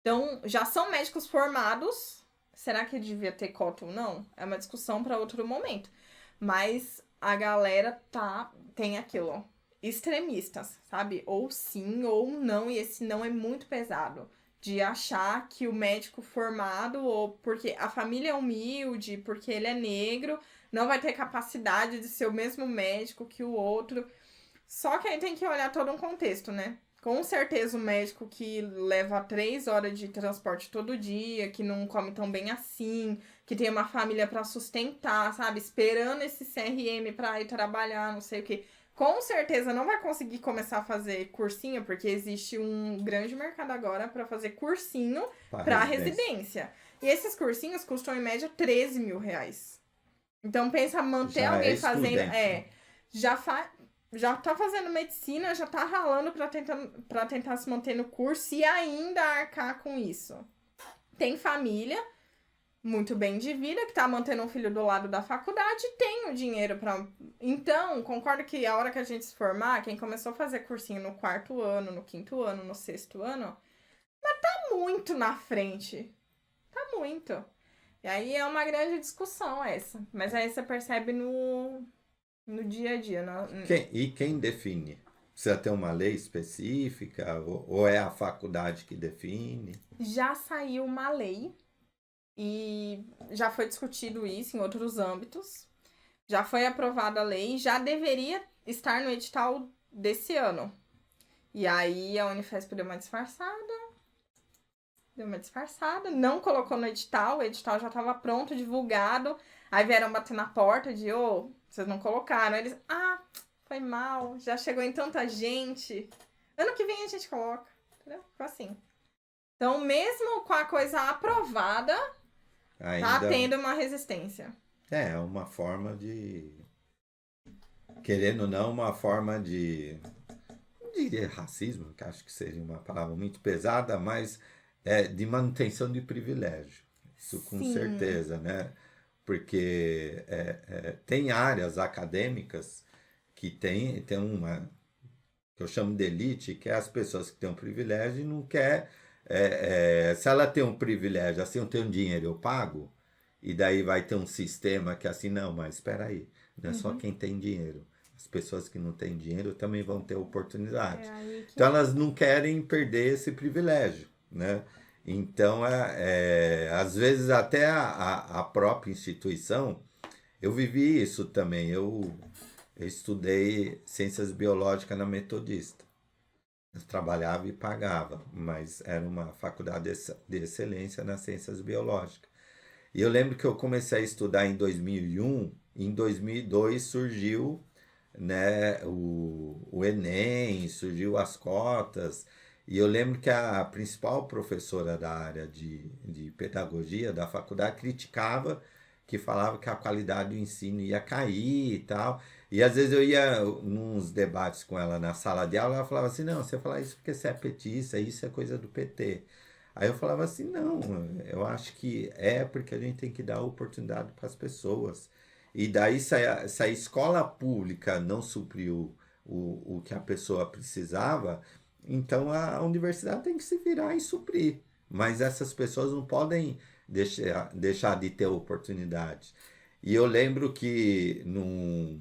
Então, já são médicos formados. Será que devia ter cota ou não? É uma discussão para outro momento. Mas a galera tem aquilo, ó, extremistas, sabe? Ou sim ou não, e esse não é muito pesado. De achar que o médico formado, ou porque a família é humilde, porque ele é negro, não vai ter capacidade de ser o mesmo médico que o outro. Só que aí tem que olhar todo um contexto, né? Com certeza o médico que leva 3 horas de transporte todo dia, que não come tão bem assim, que tem uma família pra sustentar, sabe? Esperando esse CRM pra ir trabalhar, não sei o quê. Com certeza não vai conseguir começar a fazer cursinho, porque existe um grande mercado agora pra fazer cursinho pra residência. E esses cursinhos custam em média 13 mil reais. Então pensa manter Já alguém é fazendo. excludente, né? Já faz. já tá fazendo medicina, já tá ralando pra tentar se manter no curso e ainda arcar com isso. Tem família muito bem de vida, que tá mantendo um filho do lado da faculdade, tem o dinheiro pra... Então, concordo que a hora que a gente se formar, quem começou a fazer cursinho no 4º ano, no 5º ano, no 6º ano, tá muito na frente. Tá muito. E aí é uma grande discussão essa. Mas aí você percebe no dia a dia. E quem define? Precisa ter uma lei específica ou é a faculdade que define? Já saiu uma lei e já foi discutido isso em outros âmbitos. Já foi aprovada a lei, já deveria estar no edital desse ano. E aí a Unifesp deu uma disfarçada, não colocou no edital, o edital já estava pronto, divulgado. Aí vieram bater na porta de, vocês não colocaram. Eles, foi mal, já chegou em tanta gente. Ano que vem a gente coloca, entendeu? Ficou assim. Então, mesmo com a coisa aprovada, tá tendo uma resistência. É uma forma de... Querendo ou não, uma forma de... Não diria racismo, que acho que seria uma palavra muito pesada, mas de manutenção de privilégio. Isso com certeza, né? Porque tem áreas acadêmicas que tem uma... que eu chamo de elite, que é as pessoas que têm um privilégio e não quer... se ela tem um privilégio, assim, eu tenho dinheiro, eu pago, e daí vai ter um sistema que assim, não, mas espera aí, não é só quem tem dinheiro. As pessoas que não têm dinheiro também vão ter oportunidade. Então elas não querem perder esse privilégio, né? Então, às vezes até a própria instituição, eu vivi isso também. Eu estudei ciências biológicas na Metodista. Eu trabalhava e pagava, mas era uma faculdade de excelência nas ciências biológicas. E eu lembro que eu comecei a estudar em 2001, em 2002 surgiu, né, o Enem, surgiu as cotas, e eu lembro que a principal professora da área de pedagogia da faculdade criticava, que falava que a qualidade do ensino ia cair e tal. E às vezes eu ia nos debates com ela na sala de aula, ela falava assim, não, você fala isso porque você é petista, isso é coisa do PT. Aí eu falava assim, não, eu acho que é porque a gente tem que dar oportunidade para as pessoas. E daí, se a escola pública não supriu o que a pessoa precisava, então a universidade tem que se virar e suprir. Mas essas pessoas não podem deixar de ter oportunidade. E eu lembro que num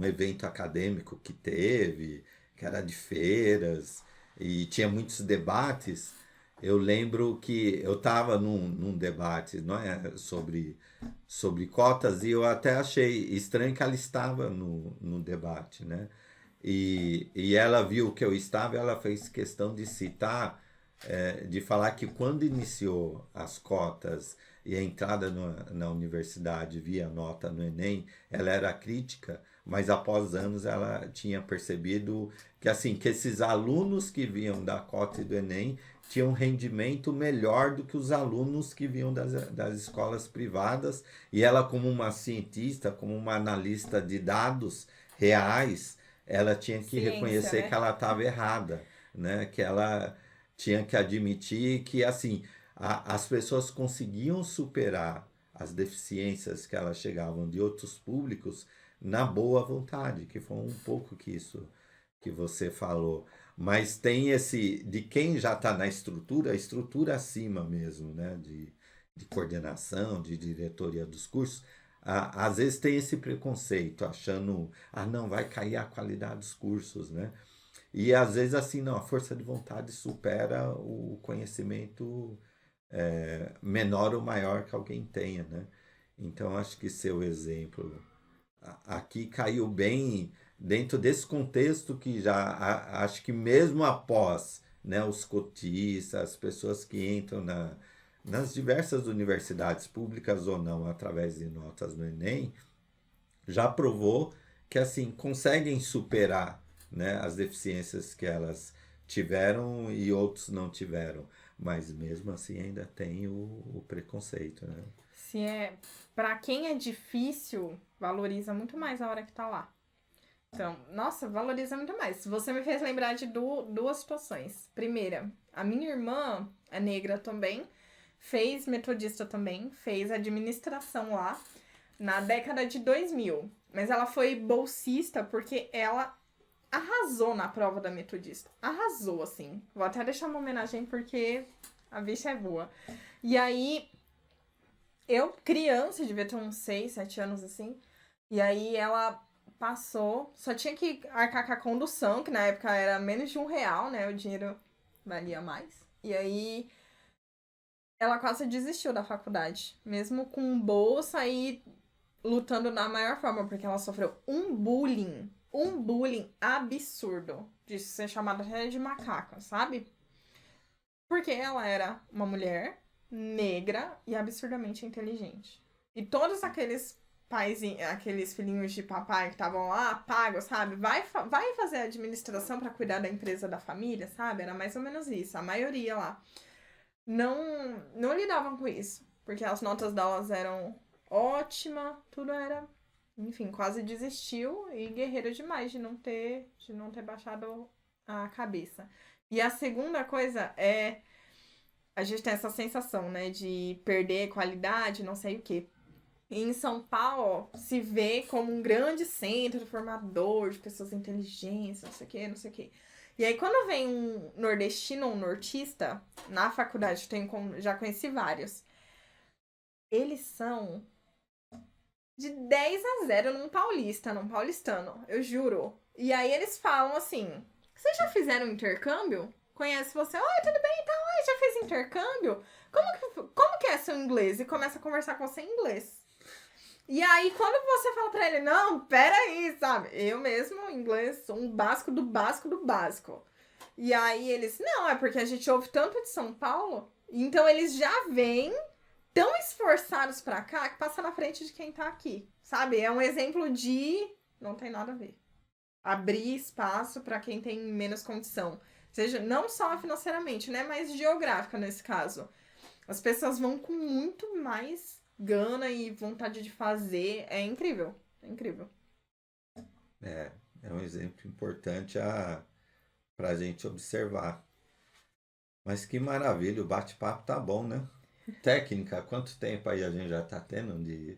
evento acadêmico que teve, que era de feiras, e tinha muitos debates, eu lembro que eu estava num debate, não é, sobre cotas, e eu até achei estranho que ela estava no debate, né? E ela viu que eu estava, ela fez questão de citar, de falar que quando iniciou as cotas e a entrada na universidade via nota no Enem, ela era crítica, mas após anos ela tinha percebido que assim, que esses alunos que vinham da cota e do Enem tinham um rendimento melhor do que os alunos que vinham das escolas privadas, e ela, como uma cientista, como uma analista de dados reais, ela tinha que reconhecer, né, que ela estava errada, né? Que ela tinha que admitir que assim as pessoas conseguiam superar as deficiências que elas chegavam de outros públicos na boa vontade, que foi um pouco que isso que você falou. Mas tem esse, de quem já está na estrutura, a estrutura acima mesmo, né? De coordenação, de diretoria dos cursos, às vezes tem esse preconceito, achando, não, vai cair a qualidade dos cursos, né? E às vezes assim, não, a força de vontade supera o conhecimento menor ou maior que alguém tenha, né? Então acho que seu exemplo aqui caiu bem dentro desse contexto que já acho que mesmo após, né, os cotistas, as pessoas que entram nas diversas universidades públicas ou não através de notas no Enem, já provou que assim conseguem superar, né, as deficiências que elas tiveram e outros não tiveram, mas mesmo assim ainda tem o preconceito, né? Se para quem é difícil, valoriza muito mais a hora que tá lá. Então, nossa, valoriza muito mais. Você me fez lembrar de duas situações. Primeira, a minha irmã é negra também, fez metodista também, fez administração lá na década de 2000. Mas ela foi bolsista porque ela arrasou na prova da metodista. Arrasou, assim. Vou até deixar uma homenagem porque a bicha é boa. E aí, eu, criança, devia ter uns 6, 7 anos assim. E aí ela passou, só tinha que arcar com a condução, que na época era menos de R$ 1, né? O dinheiro valia mais. E aí ela quase desistiu da faculdade, mesmo com bolsa e lutando da maior forma, porque ela sofreu um bullying absurdo, de ser chamada até de macaca, sabe? Porque ela era uma mulher negra e absurdamente inteligente. E todos aqueles pais, aqueles filhinhos de papai que estavam lá, pagos, sabe? Vai fazer a administração para cuidar da empresa da família, sabe? Era mais ou menos isso. A maioria lá não lidavam com isso. Porque as notas delas eram ótimas, tudo era. Enfim, quase desistiu e guerreira demais de não ter baixado a cabeça. E a segunda coisa é. A gente tem essa sensação, né, de perder qualidade, não sei o quê. E em São Paulo, se vê como um grande centro formador de pessoas inteligentes, não sei o quê, não sei o quê. E aí, quando vem um nordestino ou um nortista, na faculdade, já conheci vários, eles são de 10-0 num paulistano, eu juro. E aí eles falam assim, vocês já fizeram intercâmbio? Conhece você? Oi, tudo bem? Então, já fez intercâmbio? Como que é seu inglês? E começa a conversar com você em inglês. E aí, quando você fala pra ele, não, peraí, sabe? Eu mesmo, inglês, um básico do básico do básico. E aí eles, não, é porque a gente ouve tanto de São Paulo, então eles já vêm tão esforçados pra cá que passa na frente de quem tá aqui, sabe? É um exemplo de não tem nada a ver. Abrir espaço pra quem tem menos condição. Seja, não só financeiramente, né? Mas geográfica nesse caso. As pessoas vão com muito mais gana e vontade de fazer. É incrível. É incrível. É um exemplo importante para a gente observar. Mas que maravilha, o bate-papo tá bom, né? Técnica, quanto tempo aí a gente já tá tendo de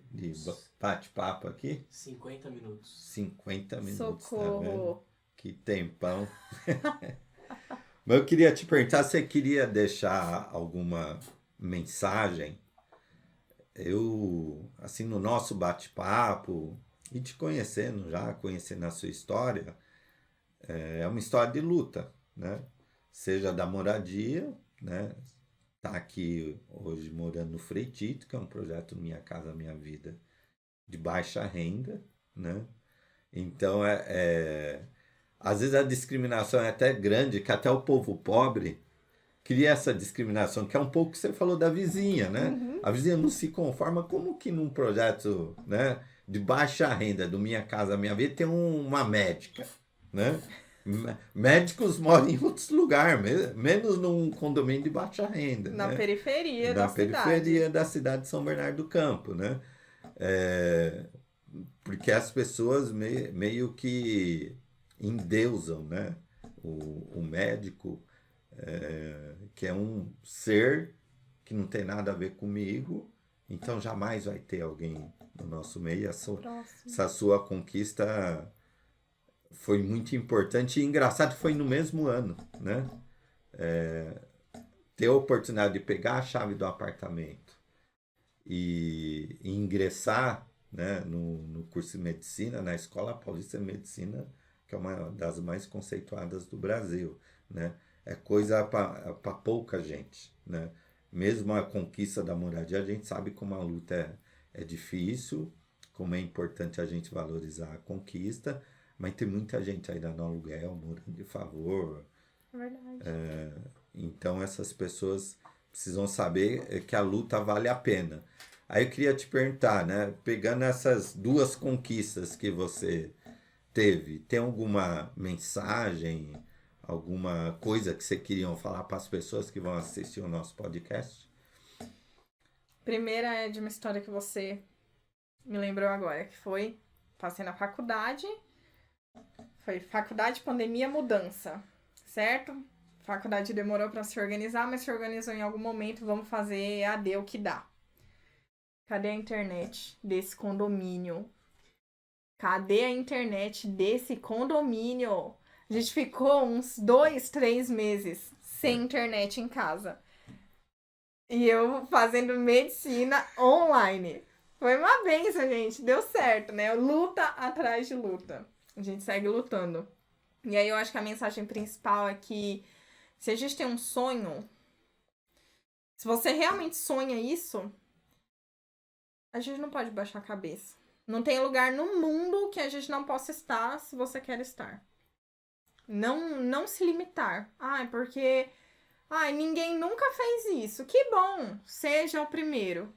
bate-papo aqui? 50 minutos. 50 minutos, tá Socorro. vendo? Que tempão. Mas eu queria te perguntar, você queria deixar alguma mensagem? Eu, assim, no nosso bate-papo, e te conhecendo já, conhecendo a sua história, é uma história de luta, né? Seja da moradia, né? Tá aqui hoje morando no Frei Tito, que é um projeto Minha Casa Minha Vida de baixa renda, né? Então, às vezes a discriminação é até grande, que até o povo pobre cria essa discriminação, que é um pouco que você falou da vizinha, né? Uhum. A vizinha não se conforma, como que num projeto, né, de baixa renda, do Minha Casa Minha Vida, tem uma médica, né? Médicos moram em outros lugares, menos num condomínio de baixa renda, Na né? periferia Na da periferia cidade. da cidade de São Bernardo do Campo, né? É, porque as pessoas meio que endeusam, né? O médico, que é um ser que não tem nada a ver comigo, então jamais vai ter alguém no nosso meio. Essa sua conquista foi muito importante e engraçado, foi no mesmo ano, né? Ter a oportunidade de pegar a chave do apartamento e ingressar, né, no curso de medicina, na Escola Paulista de Medicina, que é uma das mais conceituadas do Brasil, né? É coisa para pouca gente, né? Mesmo a conquista da moradia, a gente sabe como a luta é difícil, como é importante a gente valorizar a conquista, mas tem muita gente ainda no aluguel, morando de favor. É verdade. Então essas pessoas precisam saber que a luta vale a pena. Aí eu queria te perguntar, né? Pegando essas duas conquistas que você teve, tem alguma mensagem, alguma coisa que você queria falar para as pessoas que vão assistir o nosso podcast? Primeira é de uma história que você me lembrou agora, que foi, passei na faculdade, Foi faculdade, pandemia, mudança, certo? Faculdade demorou para se organizar, mas se organizou em algum momento, vamos fazer EAD o que dá. Cadê a internet desse condomínio? Cadê a internet desse condomínio? A gente ficou uns 2, 3 meses sem internet em casa. E eu fazendo medicina online. Foi uma benção, gente. Deu certo, né? Luta atrás de luta. A gente segue lutando. E aí eu acho que a mensagem principal é que se a gente tem um sonho, se você realmente sonha isso, a gente não pode baixar a cabeça. Não tem lugar no mundo que a gente não possa estar se você quer estar. Não se limitar. Porque ninguém nunca fez isso. Que bom, seja o primeiro.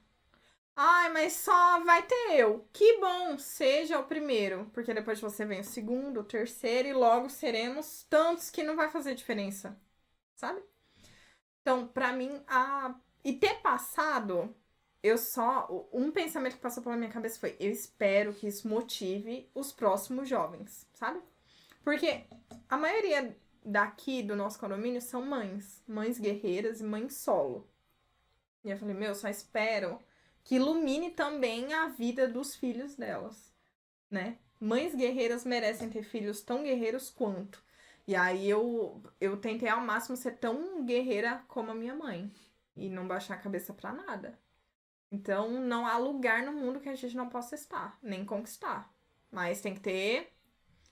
Mas só vai ter eu. Que bom, seja o primeiro. Porque depois você vem o segundo, o terceiro e logo seremos tantos que não vai fazer diferença. Sabe? Então, pra mim, e ter passado, um pensamento que passou pela minha cabeça foi: eu espero que isso motive os próximos jovens, sabe? Porque a maioria daqui do nosso condomínio são mães guerreiras e mães solo. E eu falei: só espero que ilumine também a vida dos filhos delas, né? Mães guerreiras merecem ter filhos tão guerreiros quanto. E aí eu tentei ao máximo ser tão guerreira como a minha mãe. E não baixar a cabeça pra nada. Então não há lugar no mundo que a gente não possa estar, nem conquistar. Mas tem que ter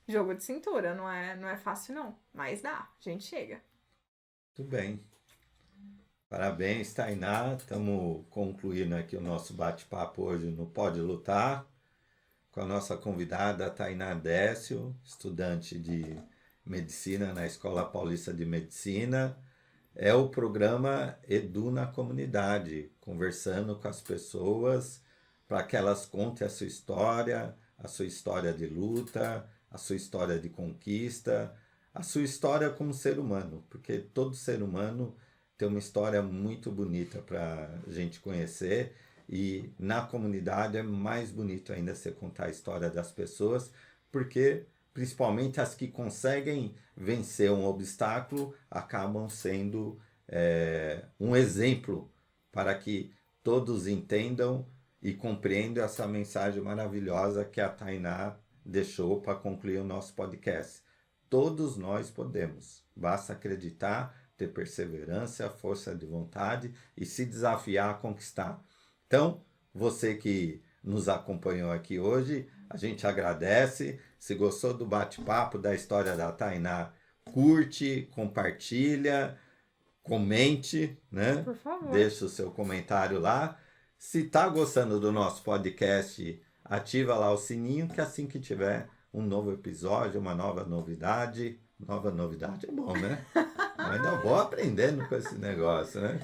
jogo de cintura, não é fácil não. Mas dá, a gente chega. Tudo bem. Parabéns, Tainá. Estamos concluindo aqui o nosso bate-papo hoje no Pode Lutar, com a nossa convidada Tainá Décio, estudante de medicina na Escola Paulista de Medicina. É o programa Edu na Comunidade, conversando com as pessoas para que elas contem a sua história de luta, a sua história de conquista, a sua história como ser humano, porque todo ser humano tem uma história muito bonita para a gente conhecer, e na comunidade é mais bonito ainda você contar a história das pessoas, porque principalmente as que conseguem vencer um obstáculo acabam sendo um exemplo para que todos entendam e compreendam essa mensagem maravilhosa que a Tainá deixou para concluir o nosso podcast. Todos nós podemos, basta acreditar, ter perseverança, força de vontade e se desafiar a conquistar. Então, você que nos acompanhou aqui hoje, a gente agradece. Se gostou do bate-papo, da história da Tainá, curte, compartilha, comente, né? Por favor. Deixa o seu comentário lá. Se está gostando do nosso podcast, ativa lá o sininho, que assim que tiver um novo episódio, uma nova novidade é bom, né? Ainda vou aprendendo com esse negócio, né?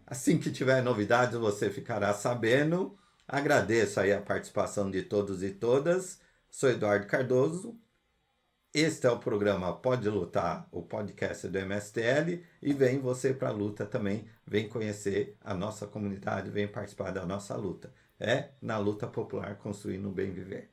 Assim que tiver novidades, você ficará sabendo. Agradeço aí a participação de todos e todas. Sou Eduardo Cardoso. Este é o programa Pode Lutar, o podcast do MSTL. E vem você para a luta também. Vem conhecer a nossa comunidade, vem participar da nossa luta. É na luta popular construindo o bem viver.